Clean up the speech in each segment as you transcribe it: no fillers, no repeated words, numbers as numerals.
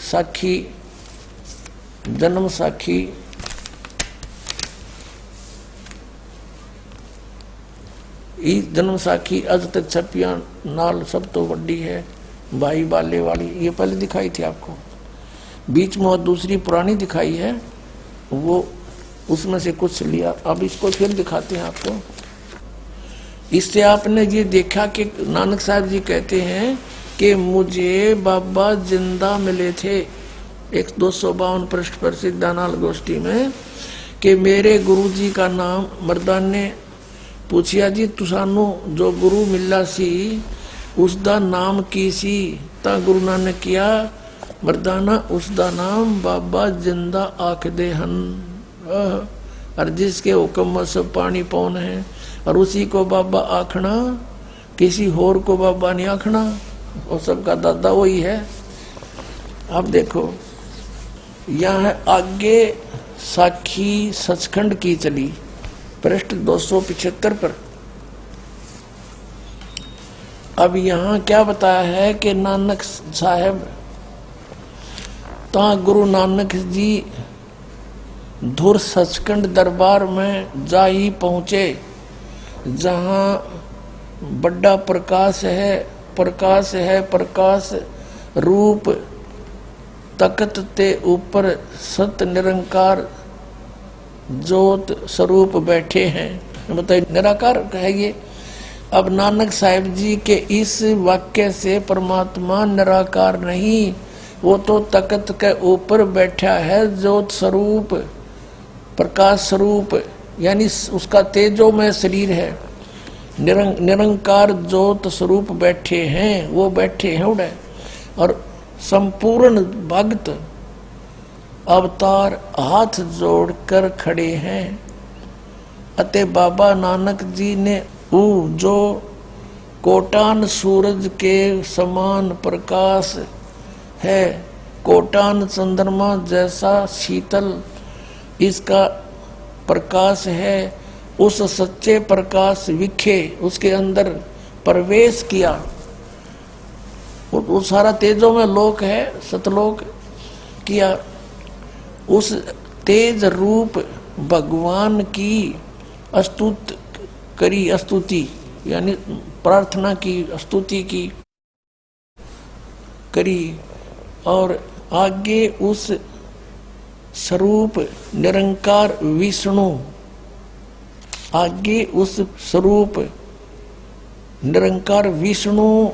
साखी जन्म साखी जन्म साखी अज तक छपिया नाल सब तो बड़ी है भाई बाले वाली, ये पहले दिखाई थी आपको। बीच में और दूसरी पुरानी दिखाई है, वो उसमें से कुछ लिया। अब इसको फिर दिखाते हैं आपको। इससे आपने ये देखा कि नानक साहब जी कहते हैं कि मुझे बाबा जिंदा मिले थे 252 पृष्ठ पर सिद्धानाल गोष्ठी में, कि मेरे गुरु जी का नाम मर्दान ने पूछिया जी तुसानू जो गुरु मिला सी उसका नाम की सी, ता गुरु नानक किया मर्दाना उसका नाम बाबा जिंदा आख दे हन। और जिसके हुक्म में सब पानी पौन है, और उसी को बाबा आखना, किसी होर को बाबा नहीं आखना, और सबका दादा वही है। अब देखो यहाँ आगे साखी सचखंड की चली पृष्ठ 275 पर। अब यहाँ क्या बताया है कि नानक साहब ता गुरु नानक जी धुर सचखंड दरबार में जा ही पहुंचे, जहाँ बड़ा प्रकाश है, प्रकाश है, प्रकाश रूप तख्त ते ऊपर सत निरंकार ज्योत स्वरूप बैठे हैं। बताइए निराकार है ये। अब नानक साहिब जी के इस वाक्य से परमात्मा निराकार नहीं, वो तो तख्त के ऊपर बैठा है, ज्योत स्वरूप प्रकाश स्वरूप, यानी उसका तेजोमय शरीर है। निरंकार ज्योत स्वरूप बैठे हैं, वो बैठे हैं उड़े। और संपूर्ण भक्त अवतार हाथ जोड़कर खड़े हैं। अते बाबा नानक जी ने जो कोटान सूरज के समान प्रकाश है, कोटान चंद्रमा जैसा शीतल इसका प्रकाश है, उस सच्चे प्रकाश विखे उसके अंदर प्रवेश किया। वो सारा तेजों में लोक है, सतलोक किया। उस तेज रूप भगवान की स्तुति यानी प्रार्थना की, स्तुति की करी। और आगे उस स्वरूप निरंकार विष्णु, आगे उस स्वरूप निरंकार विष्णु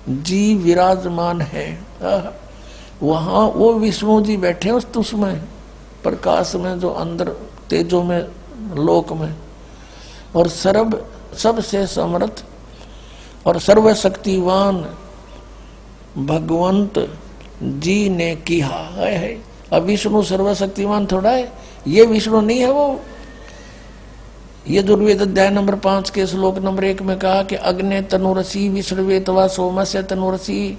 जी विराजमान है। वहाँ वो विष्णु जी बैठे उसमें प्रकाश में, जो अंदर तेजों में लोक में। और सबसे समर्थ और सर्वशक्तिवान भगवंत जी ने किया है। अब विष्णु सर्वशक्तिमान थोड़ा है, ये विष्णु नहीं है वो। ये दुर्वेद अध्याय नंबर 5 के श्लोक नंबर 1 में कहा कि अग्नि तनुरसी विष्णुवे तवा सोमस्य तनुरसी।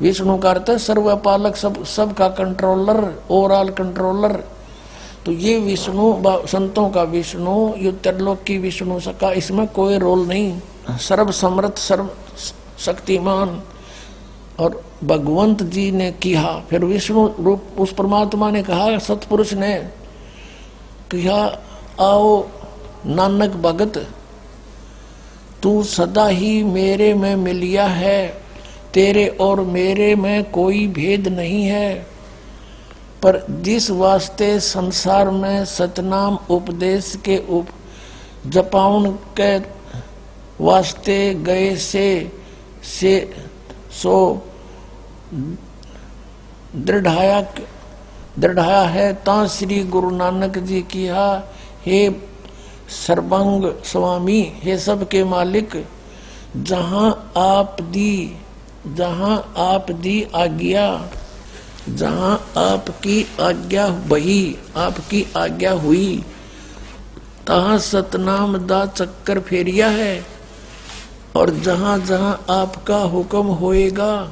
विष्णु का अर्थ सर्वपालक, सबका कंट्रोलर, ओवरऑल कंट्रोलर। तो ये विष्णु संतों का विष्णु, ये त्रिलोक की विष्णु का इसमें कोई रोल नहीं। सर्व समर्थ, सर्व शक्तिमान और भगवंत जी ने किया। फिर विष्णु रूप उस परमात्मा ने कहा, सतपुरुष ने कहा, आओ नानक भगत तू सदा ही मेरे में मिलिया है, तेरे और मेरे में कोई भेद नहीं है। पर जिस वास्ते संसार में सतनाम उपदेश के जपाउन के वास्ते गए से सो दृढ़ाया है, ता श्री गुरु नानक जी किया, हे सर्वंग स्वामी, हे सबके मालिक, जहाँ आप दी आज्ञा, जहाँ आपकी आज्ञा बही, आपकी आज्ञा हुई, तहाँ सतनाम दा चक्कर फेरिया है। और जहाँ जहाँ आपका हुक्म होएगा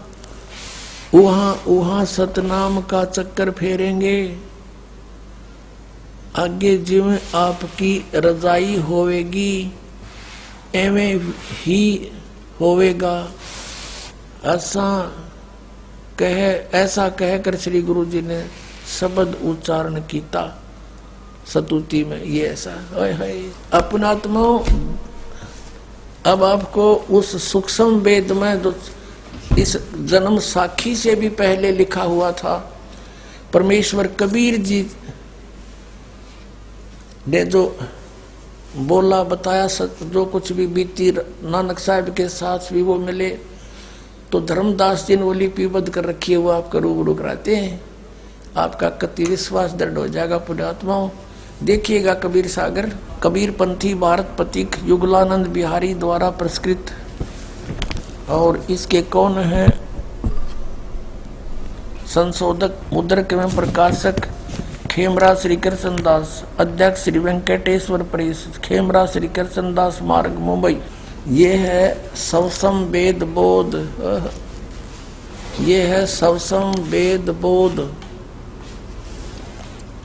वहाँ सतनाम का चक्कर फेरेंगे। आगे जिवें आपकी रजाई होवेगी एवें ही होवेगा। असा ऐसा कहकर श्री गुरु जी ने शब्द उच्चारण कीता सतुति में। ये ऐसा अपनात्मा। अब आपको उस सूक्ष्म वेद में जो इस जन्म साखी से भी पहले लिखा हुआ था, परमेश्वर कबीर जी ने जो बोला बताया, जो कुछ भी बीती नानक साहब के साथ भी वो मिले, तो धर्मदास जी ने वो लिपिबद्ध कर रखी है, वो आपका रूबरू कराते हैं। आपका कति विश्वास दृढ़ हो जाएगा पुण्यात्माओं। देखिएगा कबीर सागर, कबीर पंथी भारत पथिक युगलानंद बिहारी द्वारा पुरस्कृत। और इसके कौन है संशोधक, मुद्रक एवं प्रकाशक खेमरा श्री कृष्ण दास, अध्यक्ष श्री वेंकटेश्वर प्रेस, खेमरा श्री कृष्ण दास मार्ग मुंबई। ये है सवसम वेद बोध, ये है सवसम वेद बोध,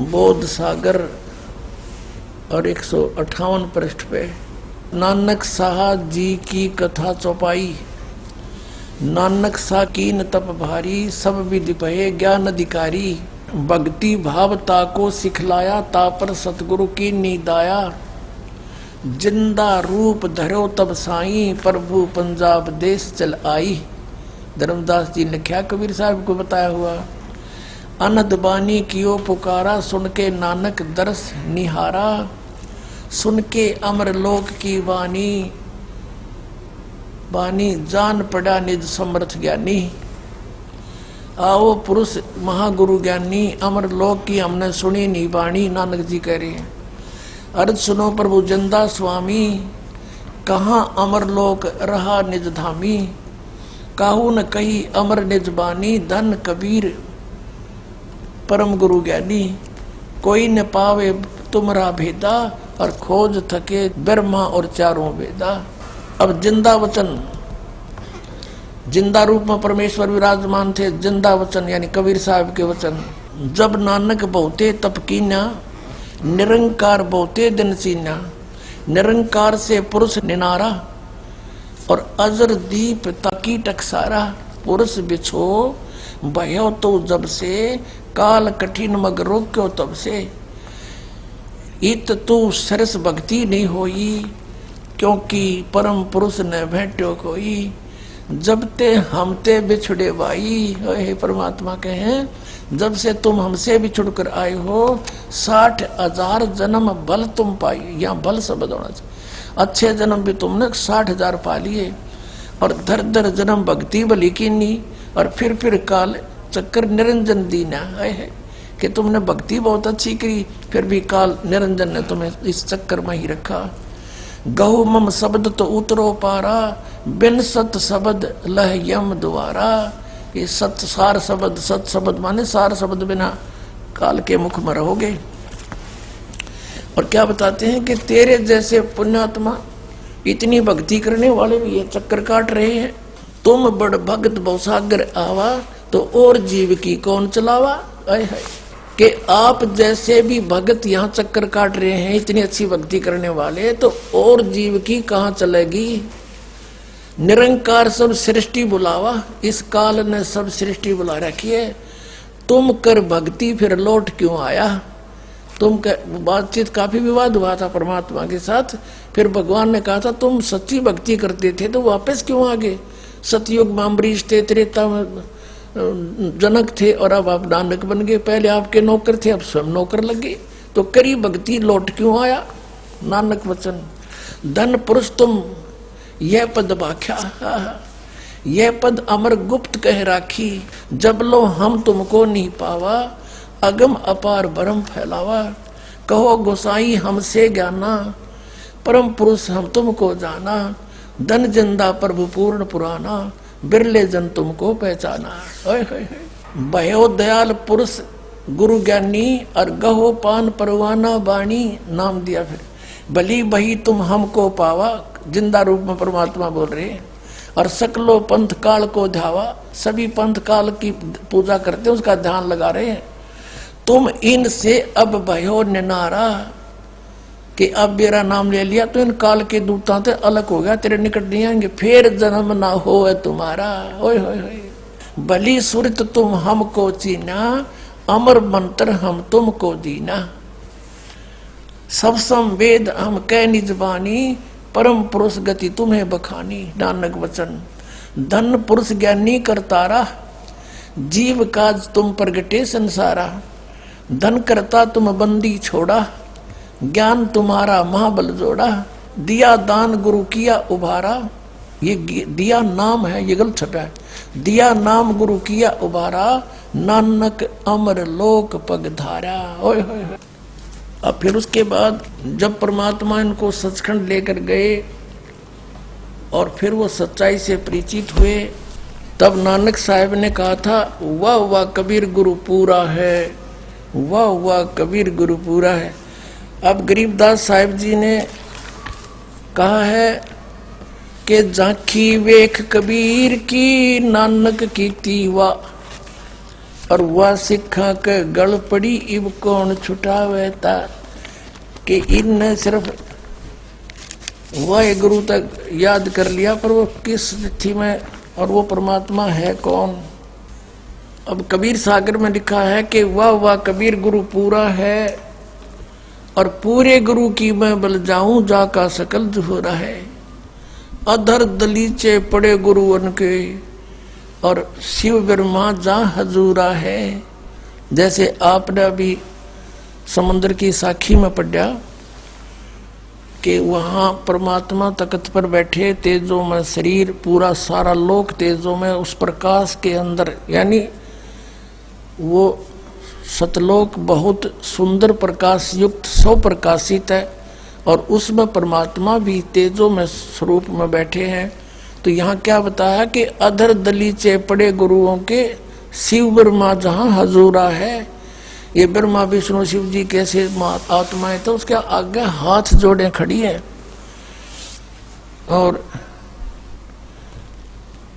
बोध सागर, और 158 पृष्ठ पे नानक साहब जी की कथा चौपाई। नानक सा कीन तप भारी, सब विधि पहे ज्ञान अधिकारी, भक्ति भावता को सिखलाया, तापर सतगुरु की नीदाया, जिंदा रूप धरो तब साई, प्रभु पंजाब देश चल आई। धर्मदास जी ने क्या कबीर साहब को बताया हुआ। अनहद बानी कियो पुकारा, सुन के नानक दरस निहारा, सुन के अमर लोक की वाणी, बानी जान पड़ा निज समर्थ ज्ञानी। आओ पुरुष महागुरु ज्ञानी, अमर लोक की हमने सुनी नहीं बाणी। नानक जी कह रहे हैं, अर्ज सुनो प्रभु जंदा स्वामी, कहाँ अमर लोक रहा निज धामी, काहू न कही अमर निज बानी, धन कबीर परम गुरु ज्ञानी। कोई न पावे तुमरा भेदा, और खोज थके ब्रह्मा और चारों वेदा। अब जिंदा वचन, जिंदा रूप में परमेश्वर विराजमान थे। जिंदा वचन यानी कबीर साहब के वचन। जब नानक बहुते तप कीन्या, निरंकार बहुते दिन सीन्या, निरंकार से पुरुष निनारा, और अजर दीप ताकी टकसारा। पुरुष बिछो भयो तो जब से, काल कठिन मग रोक्यो तब से। इत तू सरस भक्ति नहीं होई, क्योंकि परम पुरुष न भेंट्यो कोई। जब ते हमते बिछुड़े भाई, हे परमात्मा कहे जब से तुम हमसे बिछुड़ कर आए हो, 60,000 जन्म बल तुम पाई। यहाँ बल शब्द होना चाहिए। अच्छे जन्म भी तुमने 60,000 पा लिए, और धर धर जन्म भक्ति बली कीनी, और फिर काल चक्कर निरंजन दीना है कि तुमने भक्ति बहुत अच्छी करी, फिर भी काल निरंजन ने तुम्हें इस चक्कर में ही रखा। गहु मम शब्द तो उतरो पारा, बिन सत शब्द लह यम द्वारा। ये सत सार शब्द, सत शब्द माने सार शब्द बिना काल के मुख में रहोगे। और क्या बताते हैं कि तेरे जैसे पुण्यात्मा इतनी भक्ति करने वाले भी ये चक्कर काट रहे हैं। तुम बड़ भगत बहुसागर आवा, तो और जीव की कौन चलावा। आए हाय कि आप जैसे भी भगत यहाँ चक्कर काट रहे हैं, इतनी अच्छी भक्ति करने वाले, तो और जीव की कहाँ चलेगी। निरंकार सब सृष्टि बुलावा, इस काल ने सब सृष्टि बुला रखी है। तुम कर भक्ति फिर लौट क्यों आया। तुम बातचीत काफी विवाद हुआ था परमात्मा के साथ। फिर भगवान ने कहा था तुम सच्ची भक्ति करते थे तो वापस क्यों आ गए। सतयुग में अम्बरीश थे, त्रेता में जनक थे, और अब आप नानक बन गए। पहले आपके नौकर थे, अब स्वयं नौकर लग गए, तो करी भक्ति लौट क्यों आया। नानक वचन। धन पुरुष तुम यह पद भाख्या, यह पद अमर गुप्त कह राखी। जब लो हम तुमको नहीं पावा, अगम अपार भरम फैलावा। कहो गोसाई हमसे ज्ञाना, परम पुरुष हम तुमको जाना। धन जिंदा प्रभु पूर्ण पुराना, बिरले जन तुमको पहचाना। भयो दयाल पुरुष गुरु ज्ञानी, और गहो पान परवाना बाणी। नाम दिया फिर भली बही तुम हमको पावा। जिंदा रूप में परमात्मा बोल रहे हैं। और सकलो पंथ काल को ध्यावा, सभी पंथ काल की पूजा करते हैं, उसका ध्यान लगा रहे हैं। तुम इनसे अब भयो निनारा, कि अब मेरा नाम ले लिया तो इन काल के दूतां से अलग हो गया, तेरे निकट नहीं आएंगे, फिर जन्म ना हो तुम्हारा। ओए होए होए। भली सुरत तुम हमको चीना, अमर मंत्र हम तुमको दीना। सब संवेद हम कह निजबानी, परम पुरुष गति तुम्हें बखानी। नानक वचन धन पुरुष ज्ञानी करतारा, जीव काज तुम प्रगटे संसारा। धन करता तुम बंदी छोड़ा, ज्ञान तुम्हारा महाबल जोड़ा। दिया दान गुरु किया उभारा, ये दिया नाम है, ये गलत छपा है। दिया नाम गुरु किया उभारा, नानक अमर लोक पगधारा। ओए होए होए। अब फिर उसके बाद जब परमात्मा इनको सचखंड लेकर गए और फिर वो सच्चाई से परिचित हुए, तब नानक साहब ने कहा था, वाह वाह कबीर गुरु पूरा है, वाह वाह कबीर गुरु पूरा है। अब गरीबदास साहिब जी ने कहा है कि झांकी वेख कबीर की, नानक की तीवा, और वह सिखा के गल पड़ी, इब कौन छुटावे ता। कि इन सिर्फ वह गुरु तक याद कर लिया, पर वो किस तिथि में और वो परमात्मा है कौन। अब कबीर सागर में लिखा है कि वाह वाह कबीर गुरु पूरा है, और पूरे गुरु की मैं बल जाऊं, जाका सकल जुहुरा है। अधर दलीचे पड़े गुरु उनके, और शिव ब्रह्मा जा हजूरा है। जैसे आपने अभी समुद्र की साखी में पढ़ा कि वहां परमात्मा तख्त पर बैठे, तेजों में शरीर, पूरा सारा लोक तेजों में, उस प्रकाश के अंदर, यानी वो सतलोक बहुत सुंदर प्रकाश युक्त स्वप्रकाशित है, और उसमें परमात्मा भी तेजों में स्वरूप में बैठे हैं। तो यहाँ क्या बताया कि अधर दलीचे पड़े गुरुओं के, शिव ब्रह्मा जहाँ हजूरा है। ये ब्रह्मा विष्णु शिव जी कैसे आत्माएं, तो उसके आगे हाथ जोड़े खड़ी है। और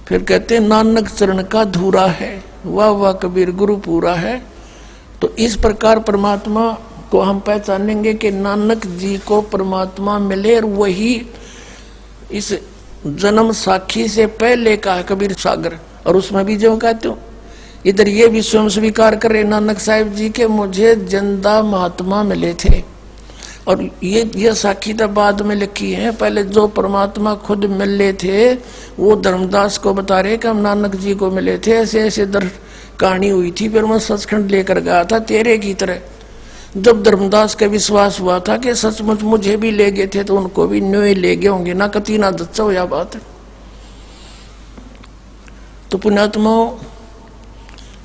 फिर कहते हैं नानक चरण का धूरा है, वाह वाह कबीर गुरु पूरा है। तो इस प्रकार परमात्मा को हम पहचानेंगे कि नानक जी को परमात्मा मिले, और वही इस जन्म साखी से पहले का कबीर सागर। और उसमें भी जो कहते हो, इधर ये भी स्वयं स्वीकार कर रहे नानक साहिब जी के मुझे जिंदा महात्मा मिले थे। और ये साखी तो बाद में लिखी है, पहले जो परमात्मा खुद मिले थे वो धर्मदास को बता रहे कि हम नानक जी को मिले थे, ऐसे ऐसे कहानी हुई थी। फिर मैं सचखंड लेकर गया था तेरे की तरह। जब धर्मदास का विश्वास हुआ था कि सचमुच मुझे भी ले गए थे, तो उनको भी न्योय ले गए होंगे ना, कती ना दच्चा हो या बात। तो पुण्यात्माओं,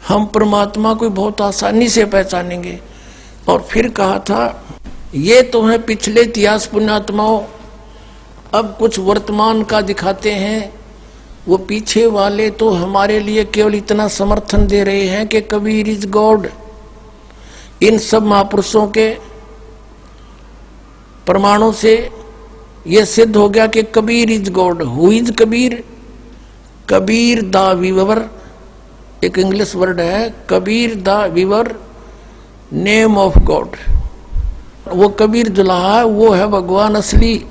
हम परमात्मा को बहुत आसानी से पहचानेंगे। और फिर कहा था, ये तो है पिछले इतिहास पुण्यात्माओं, अब कुछ वर्तमान का दिखाते हैं। वो पीछे वाले तो हमारे लिए केवल इतना समर्थन दे रहे हैं कि कबीर इज गॉड। इन सब महापुरुषों के प्रमाणों से यह सिद्ध हो गया कि Kabir is God. Who is Kabir? Kabir the weaver, एक इंग्लिश वर्ड है, Kabir the weaver, name of God. वो कबीर जुलाहा, वो है भगवान असली।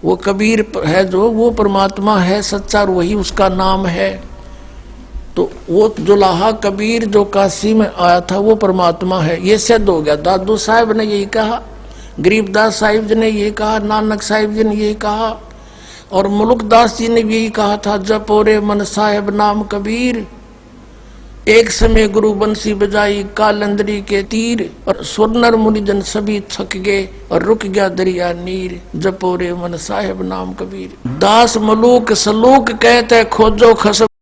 वो कबीर है जो, वो परमात्मा है सच्चा, और वही उसका नाम है। तो वो जुलाहा कबीर जो काशी में आया था वो परमात्मा है, ये सिद्ध हो गया। दादू साहब ने यही कहा, गरीबदास साहिब जी ने यही कहा, नानक साहिब जी ने यही कहा, और मुलुकदास जी ने भी यही कहा था, जपोरे मन साहेब नाम कबीर, एक समय गुरु बंसी बजाई कालंदरी के तीर, और सुरनर मुनिजन सभी थक गए और रुक गया दरिया नीर, जपोरे मन साहेब नाम कबीर। दास मलूक सलूक कहते खोजो खस